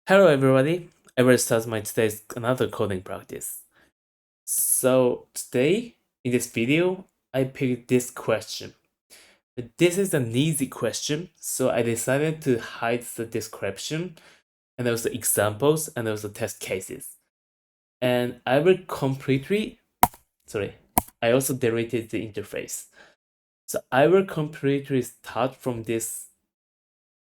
Hello everybody, I will start my today's another coding practice. So today, in this video, I picked this question. This is an easy question, so I decided to hide the description and also examples and also test cases. And I will I also deleted the interface. So I will completely start from this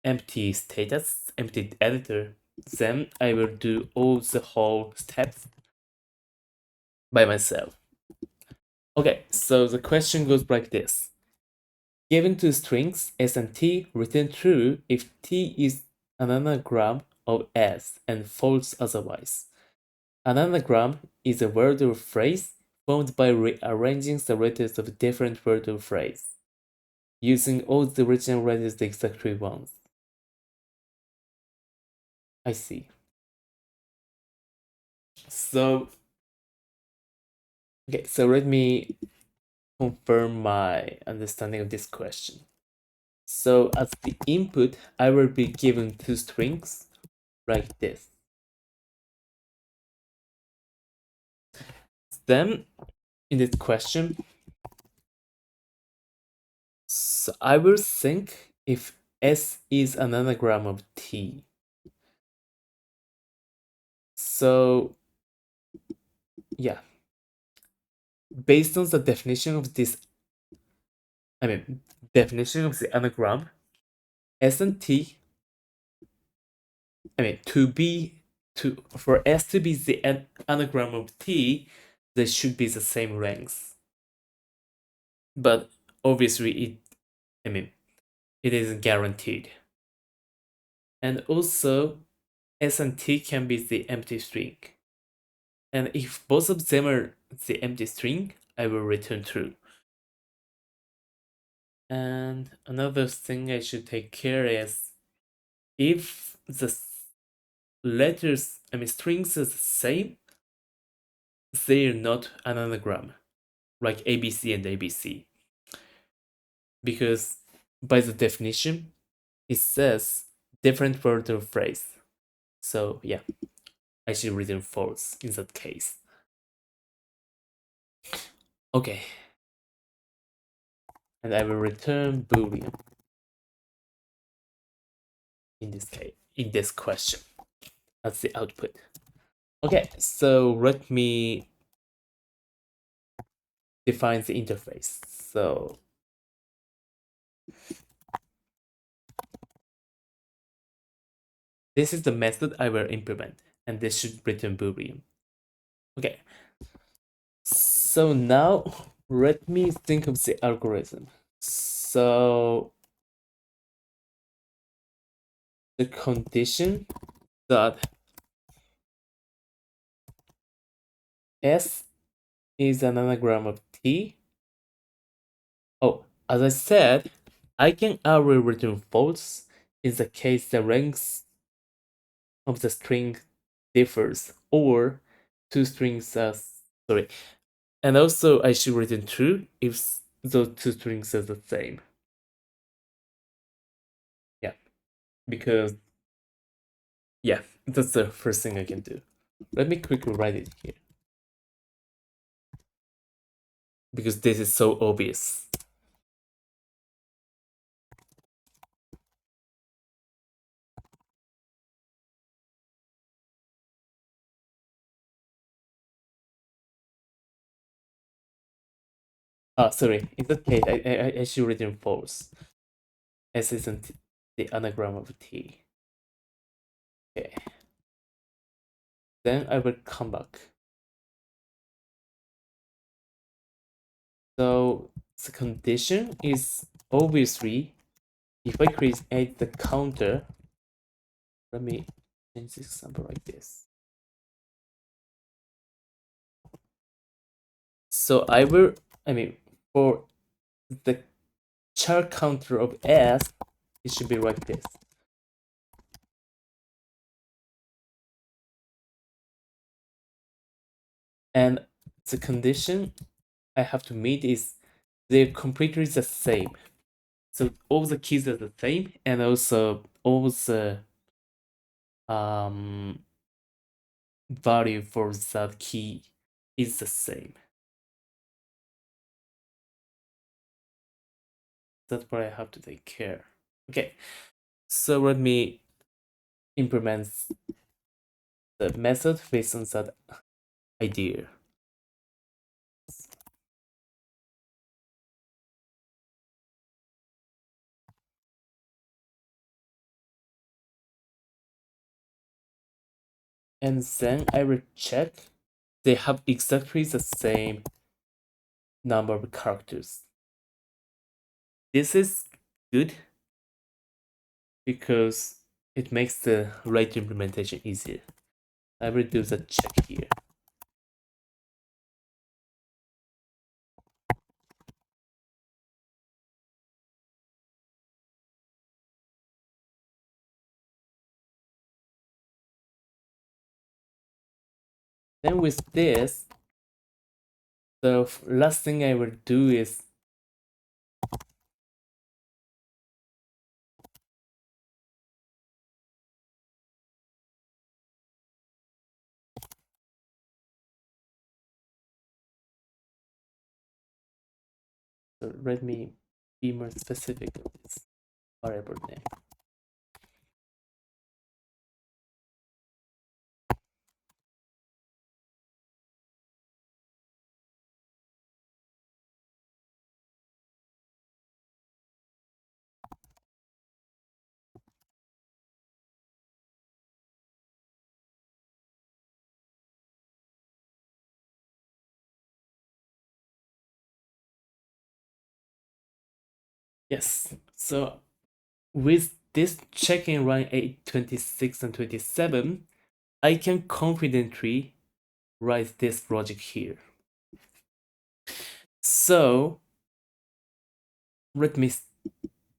empty status, empty editor. Then I will do all the whole steps by myself. Okay, so the question goes like this. Given two strings s and t, return true if t is an anagram of s and false otherwise. An anagram is a word or phrase formed by rearranging the letters of different word or phrase, using all the original letters exactly once. I see. So, okay, so let me confirm my understanding of this question. So as the input, I will be given two strings like this. Then in this question, so I will think if S is an anagram of T. So yeah, based on the definition of this, definition of the anagram, S and T, for S to be the anagram of T, they should be the same length. But obviously it isn't guaranteed. And also, S and T can be the empty string. And if both of them are the empty string, I will return true. And another thing I should take care is if the strings are the same, they're not an anagram, like ABC and ABC. Because by the definition, it says different word or phrase. So yeah, I should return false in that case. Okay. And I will return boolean in this case, in this question. That's the output. Okay, so let me define the interface. So this is the method I will implement, and this should return boolean. Okay. So now let me think of the algorithm. So the condition that S is an anagram of T. Oh, as I said, I can already return false in the case the length of the string differs or two strings are sorry. And also I should return true if those two strings are the same. Yeah, because yeah, that's the first thing I can do. Let me quickly write it here. Because this is so obvious. Sorry. In that case, I should return false. S isn't the anagram of T. Okay. Then I will come back. So the condition is obviously if I create the counter, let me change this example like this. So for the char counter of S, it should be like this. And the condition I have to meet is they're completely the same. So all the keys are the same, and also all the value for that key is the same. That's what I have to take care. Okay, so let me implement the method based on that idea. And then I will check they have exactly the same number of characters. This is good because it makes the right implementation easier. I will do the check here. Then with this, the last thing I will do is so let me be more specific on this variable name. Yes, so with this checking line 8, 26, and 27, I can confidently write this logic here. So let me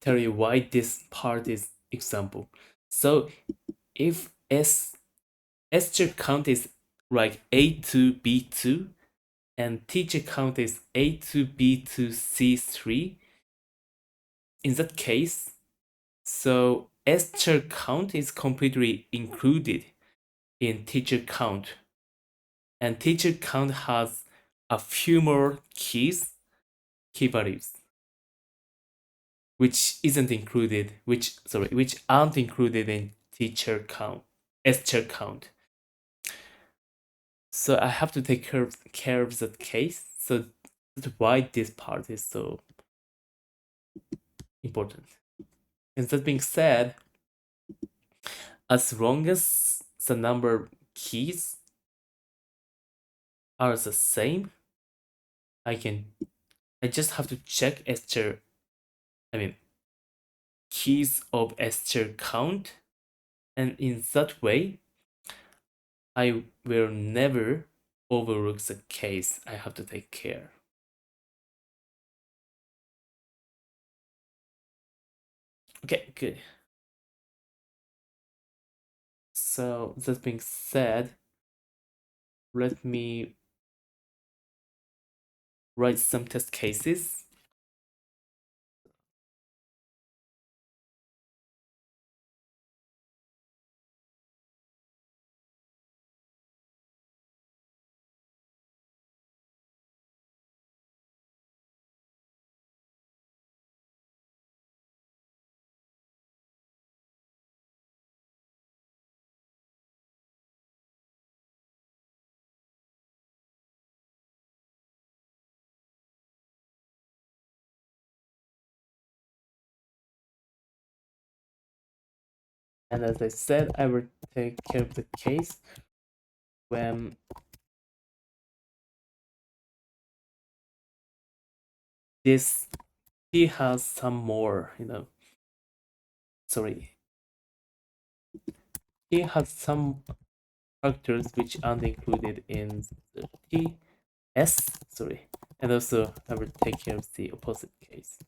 tell you why this part is example. So if str count is like A to B2 and teacher count is A to B to C3, in that case, so str count is completely included in teacher count, and teacher count has a few more key values which aren't included in teacher count, str count. So I have to take care of that case. So that's why this part is so important. And that being said, as long as the number of keys are the same, I just have to check keys of str count, and in that way, I will never overlook the case I have to take care. Okay, good. So that being said, let me write some test cases. And as I said, I will take care of the case when this key has some more, he has some characters which aren't included in the and also I will take care of the opposite case.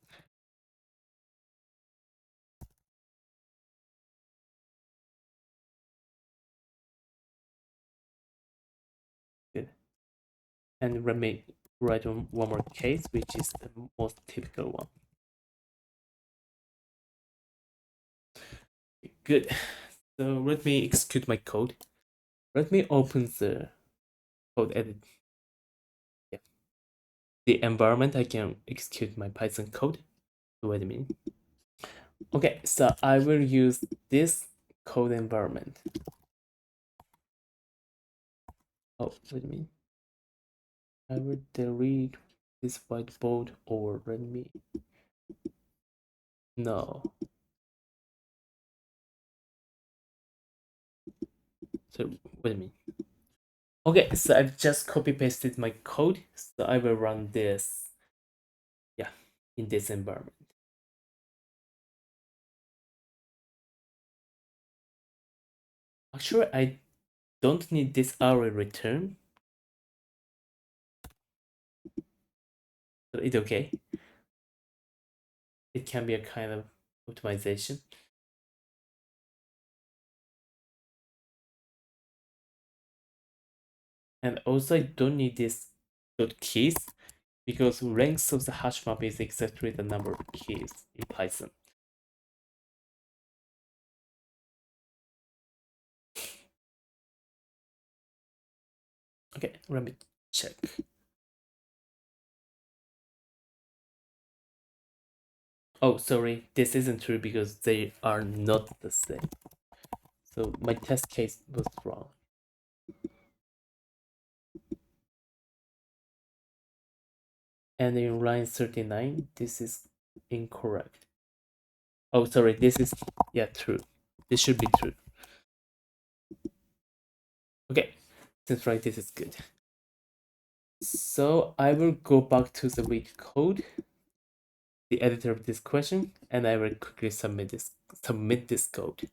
Good. And let me write one more case, which is the most typical one. Good. So let me execute my code. Let me open the code edit. Yeah. The environment I can execute my Python code. So wait a minute. Okay, so I will use this code environment. Oh, wait a minute. I will delete this whiteboard or let me. No. So wait a minute. Okay, so I've just copy pasted my code. So I will run this, yeah, in this environment. Actually, I don't need this array return. So it's okay. It can be a kind of optimization. And also I don't need this dot keys because length of the hash map is exactly the number of keys in Python. Okay, let me check. Oh, sorry, this isn't true because they are not the same. So my test case was wrong. And in line 39, this is incorrect. Oh, sorry, this is, yeah, true. This should be true. Okay, seems like this is good. So I will go back to the LeetCode, the editor of this question, and I will quickly submit this code.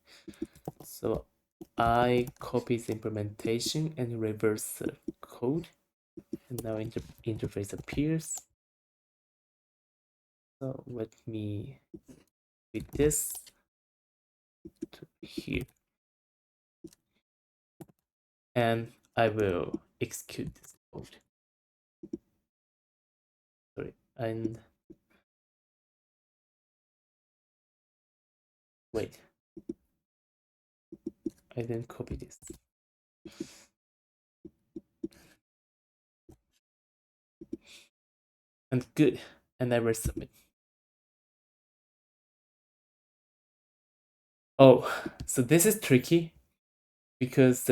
So I copy the implementation and reverse the code, and now interface appears. So let me fit this to here, and I will execute this code. Sorry, and wait, I didn't copy this. And good, and I will submit. Oh, so this is tricky because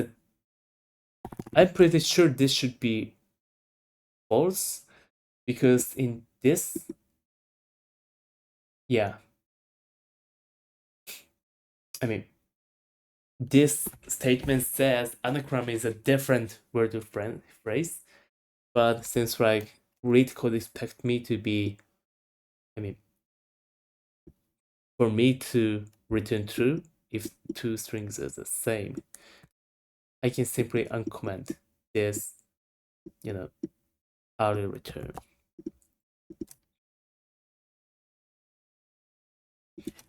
I'm pretty sure this should be false because in this, yeah, I mean, this statement says anagram is a different word or phrase, but since like LeetCode expect me to be, I mean, for me to return true if two strings are the same, I can simply uncomment this, array return.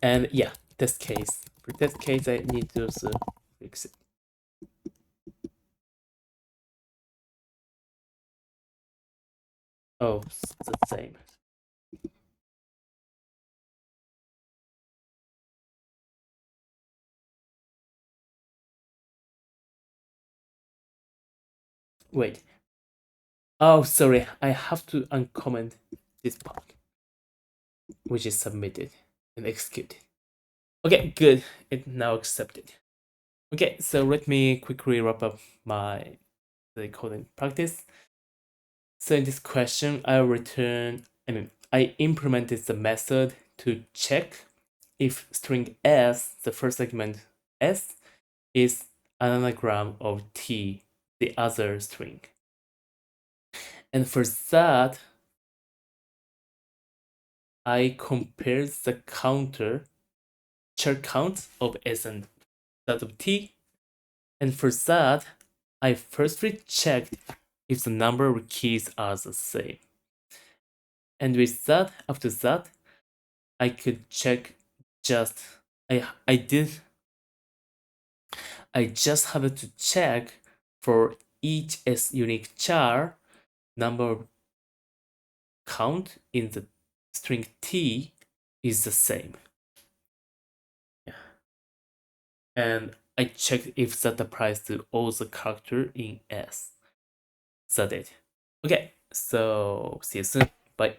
And yeah, test case. For test case, I need to also fix it. Oh, it's the same. Wait. Oh, sorry. I have to uncomment this part, which is submitted and executed. Okay, good. It now accepted. Okay, so let me quickly wrap up the coding practice. So in this question, I implemented the method to check if string s, the first segment s, is an anagram of t, the other string. And for that, I compared the char count of s and that of t. And for that, I firstly checked if the number of keys are the same. And with that, after that, I could check just I just have to check for each s unique char number count in the string t is the same. Yeah. And I checked if that applies to all the character in S. That it. Okay, so see you soon. Bye.